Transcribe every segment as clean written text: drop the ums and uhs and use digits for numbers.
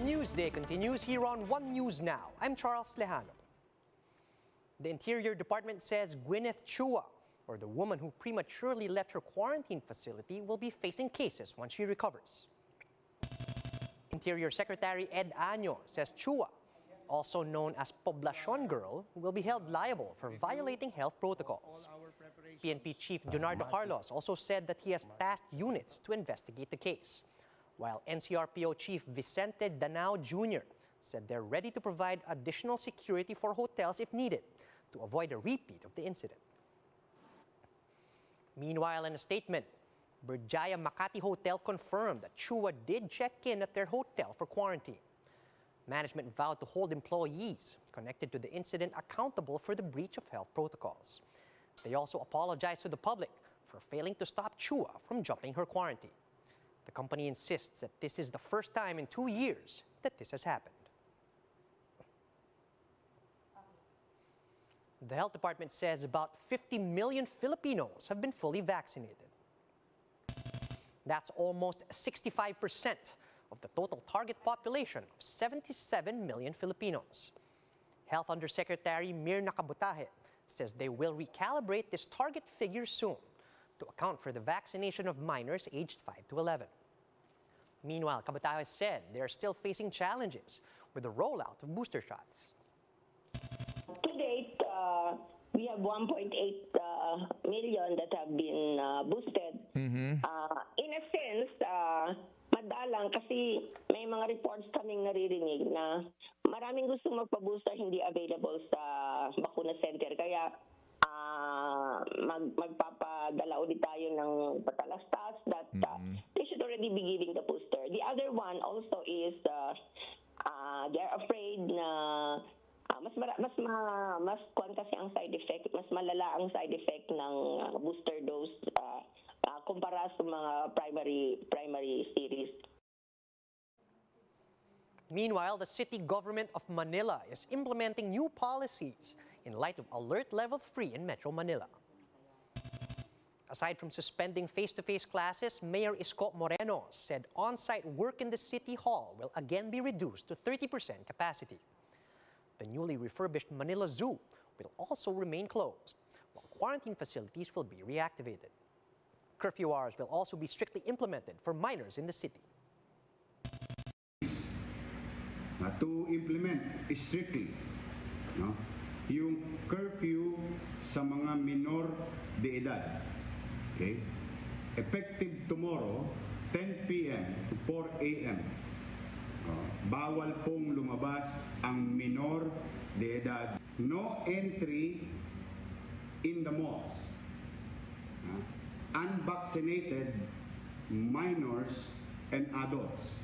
Newsday continues here on One News Now. I'm Charles Lejano. The Interior Department says Gwyneth Chua, or the woman who prematurely left her quarantine facility, will be facing cases once she recovers. Interior Secretary Ed Año says Chua, also known as Poblacion Girl, will be held liable for violating health protocols. PNP Chief Leonardo Carlos also said that he has tasked units to investigate the case, while NCRPO Chief Vicente Danao Jr. said they're ready to provide additional security for hotels if needed to avoid a repeat of the incident. Meanwhile, in a statement, Berjaya Makati Hotel confirmed that Chua did check in at their hotel for quarantine. Management vowed to hold employees connected to the incident accountable for the breach of health protocols. They also apologized to the public for failing to stop Chua from jumping her quarantine. The company insists that this is the first time in 2 years that this has happened. The health department says about 50 million Filipinos have been fully vaccinated. That's almost 65% of the total target population of 77 million Filipinos. Health Undersecretary Mirna Kabutahe says they will recalibrate this target figure soon to account for the vaccination of minors aged 5 to 11. Meanwhile, Kabutahe said they are still facing challenges with the rollout of booster shots. To date, we have 1.8 million that have been boosted. In a sense, madalang kasi may mga reports kaming naririnig na maraming gusto magpa-booster hindi available sa bakuna center. Kaya magpapadala ulit tayo ng patalastas that they should already be giving the booster. The other one also is they're afraid na mas kuwan kasi ang side effect, mas malala ang side effect ng booster dose kumpara sa mga primary series. Meanwhile, the city government of Manila is implementing new policies in light of Alert Level 3 in Metro Manila. Aside from suspending face-to-face classes, Mayor Isko Moreno said on-site work in the City Hall will again be reduced to 30% capacity. The newly refurbished Manila Zoo will also remain closed, while quarantine facilities will be reactivated. Curfew hours will also be strictly implemented for minors in the city. To implement strictly yung curfew sa mga minor de edad. Okay? Effective tomorrow, 10 p.m. to 4 a.m. Bawal pong lumabas ang minor de edad. No entry in the malls. Unvaccinated minors and adults.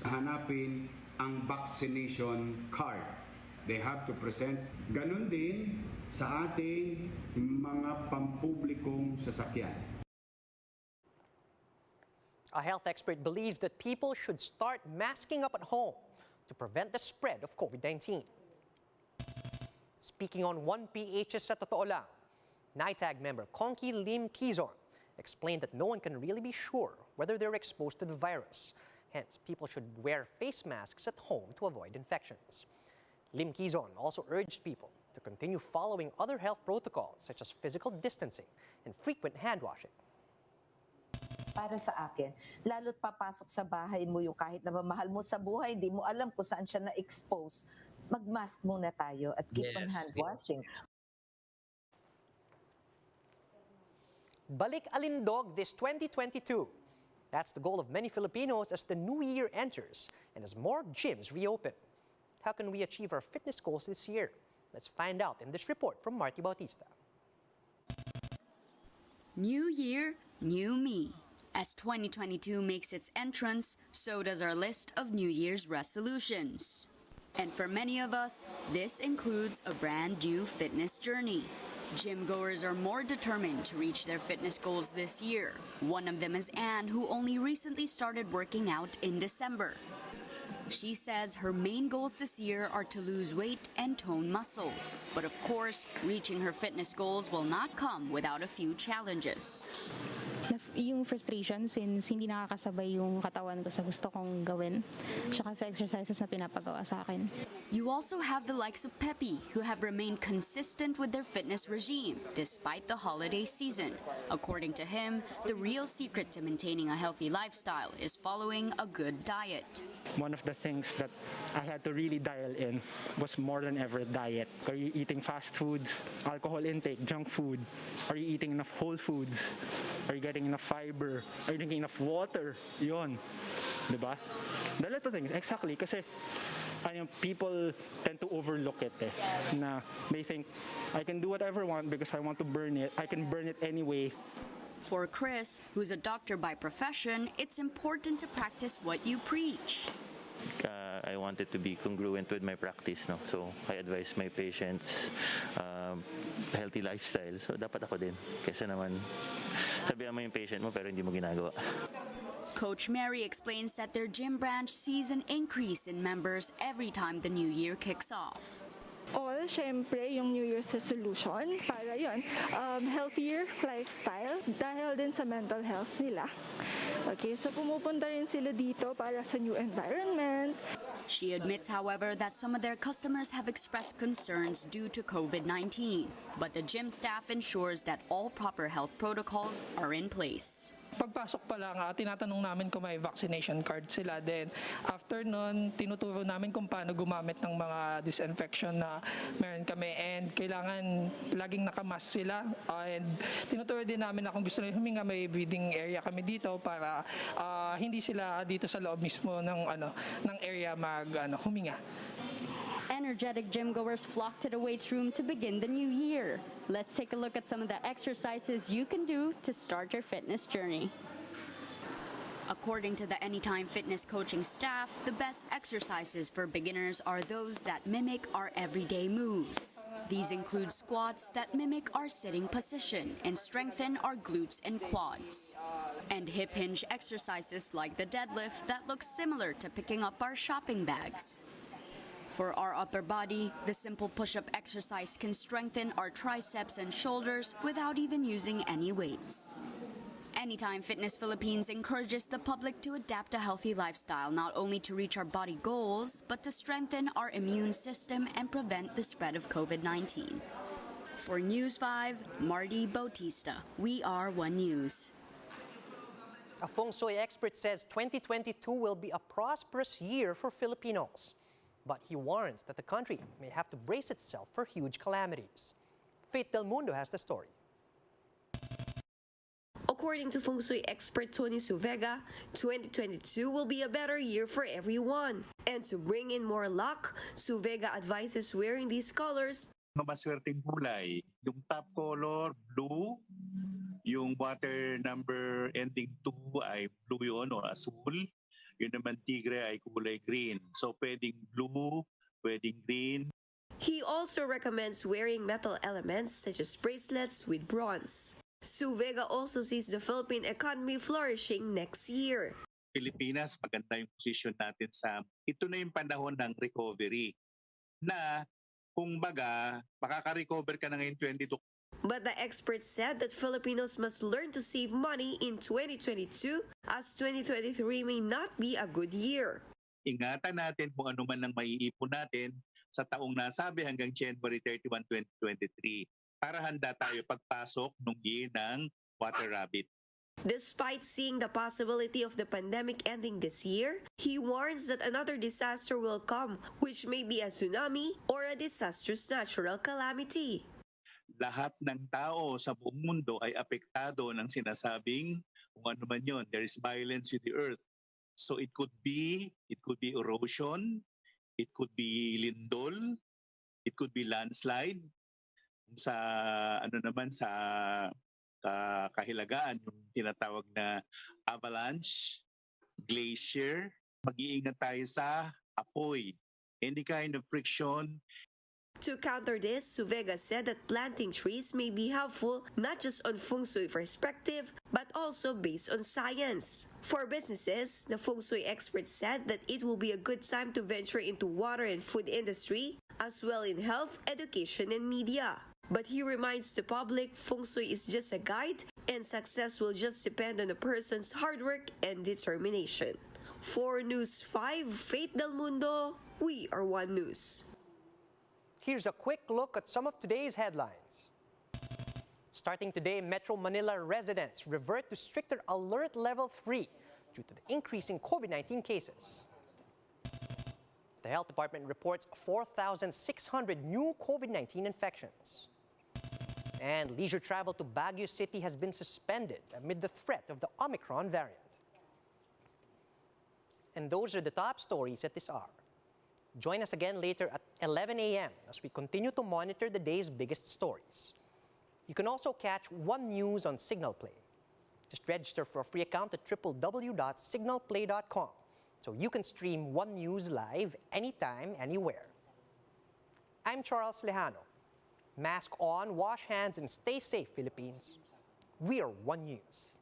Hanapin ang vaccination card. They have to present. Ganun din sa ating mga pampublikong sasakyan. A health expert believes that people should start masking up at home to prevent the spread of COVID-19. Speaking on 1PH's Sa Totoo Lang, NITAG member Conky Lim Quizon explained that no one can really be sure whether they're exposed to the virus. Hence, people should wear face masks at home to avoid infections. Lim Quizon also urged people to continue following other health protocols such as physical distancing and frequent hand washing. Para sa akin, lalo't papasok sa bahay mo yung kahit na mahal mo sa buhay, di mo alam kung saan siya na-expose. Mag-mask muna tayo at keep on hand washing. Balik Alindog this 2022. That's the goal of many Filipinos as the new year enters and as more gyms reopen. How can we achieve our fitness goals this year? Let's find out in this report from Marty Bautista. New year, new me. As 2022 makes its entrance, so does our list of New Year's resolutions. And for many of us, this includes a brand new fitness journey. Gym goers are more determined to reach their fitness goals this year. One of them is Anne, who only recently started working out in December. She says her main goals this year are to lose weight and tone muscles. But of course, reaching her fitness goals will not come without a few challenges. yung frustration since hindi nakakasabay yung katawan ko sa gusto kong gawin tsaka sa exercises na pinapagawa sa akin. You also have the likes of Pepe, who have remained consistent with their fitness regime despite the holiday season. According to him, the real secret to maintaining a healthy lifestyle is following a good diet. One of the things that I had to really dial in was more than ever diet. Are you eating fast foods, alcohol intake, junk food? Are you eating enough whole foods? Are you getting enough fiber? Are you drinking enough water? Yun. Diba? The little things, exactly. Kasi people tend to overlook it na they think, I can do whatever I want because I want to burn it. I can burn it anyway. For Chris, who's a doctor by profession, it's important to practice what you preach. I want it to be congruent with my practice, no? So I advise my patients healthy lifestyle. So dapat ako din. Kesa naman sabihan mo yung patient mo pero hindi mo ginagawa. Coach Mary explains that their gym branch sees an increase in members every time the new year kicks off. All, syempre, yung New Year's resolution para yun, healthier lifestyle dahil din sa mental health nila. Okay, so pumupunta rin sila dito para sa new environment. She admits, however, that some of their customers have expressed concerns due to COVID-19, but the gym staff ensures that all proper health protocols are in place. Pagpasok pa lang, tinatanong namin kung may vaccination card sila. Then, after nun, tinuturo namin kung paano gumamit ng mga disinfection na meron kami. And kailangan laging nakamask sila. And tinuturo din namin na kung gusto nila huminga, may breathing area kami dito para hindi sila dito sa loob mismo ng area huminga. Energetic gym goers flock to the weights room to begin the new year. Let's take a look at some of the exercises you can do to start your fitness journey. According to the Anytime Fitness coaching staff, the best exercises for beginners are those that mimic our everyday moves. These include squats that mimic our sitting position and strengthen our glutes and quads. And hip hinge exercises like the deadlift that look similar to picking up our shopping bags. For our upper body, the simple push-up exercise can strengthen our triceps and shoulders without even using any weights. Anytime Fitness Philippines encourages the public to adapt a healthy lifestyle not only to reach our body goals, but to strengthen our immune system and prevent the spread of COVID-19. For News 5, Marty Bautista. We are One News. A feng shui expert says 2022 will be a prosperous year for Filipinos. But he warns that the country may have to brace itself for huge calamities. Faith Del Mundo has the story. According to feng shui expert Tony Suvega, 2022 will be a better year for everyone. And to bring in more luck, Suvega advises wearing these colors. Mga maswerteng kulay, yung top color, blue, yung water number ending 2 ay blue yun o asul. Yun naman tigre ay kulay green. So pwedeng blue, pwedeng green. He also recommends wearing metal elements such as bracelets with bronze. Suvega also sees the Philippine economy flourishing next year. Pilipinas, maganda yung position natin ito na yung panahon ng recovery na kung baga, makaka-recover ka na ngayon 22. But the expert said that Filipinos must learn to save money in 2022 as 2023 may not be a good year. Ingatan natin kung ano man ang maiipon natin sa taong nasabi hanggang January 31, 2023 para handa tayo pagpasok ng year ng Water Rabbit. Despite seeing the possibility of the pandemic ending this year, he warns that another disaster will come, which may be a tsunami or a disastrous natural calamity. Lahat ng tao sa buong mundo ay apektado ng sinasabing kung ano man yun. There is violence with the earth. So it could be erosion, it could be lindol, it could be landslide. Sa sa kahilagaan yung tinatawag na avalanche, glacier. Mag-iingat tayo sa apoy. Any kind of friction. To counter this, Suvega said that planting trees may be helpful not just on feng shui perspective, but also based on science. For businesses, the feng shui expert said that it will be a good time to venture into water and food industry, as well in health, education, and media. But he reminds the public feng shui is just a guide and success will just depend on a person's hard work and determination. For News 5, Faith Del Mundo, we are One News. Here's a quick look at some of today's headlines. Starting today, Metro Manila residents revert to stricter alert level 3 due to the increase in COVID-19 cases. The Health Department reports 4,600 new COVID-19 infections. And leisure travel to Baguio City has been suspended amid the threat of the Omicron variant. And those are the top stories at this hour. Join us again later at 11 a.m. as we continue to monitor the day's biggest stories. You can also catch One News on Signal Play. Just register for a free account at www.signalplay.com so you can stream One News live anytime, anywhere. I'm Charles Lejano. Mask on, wash hands, and stay safe, Philippines. We are One News.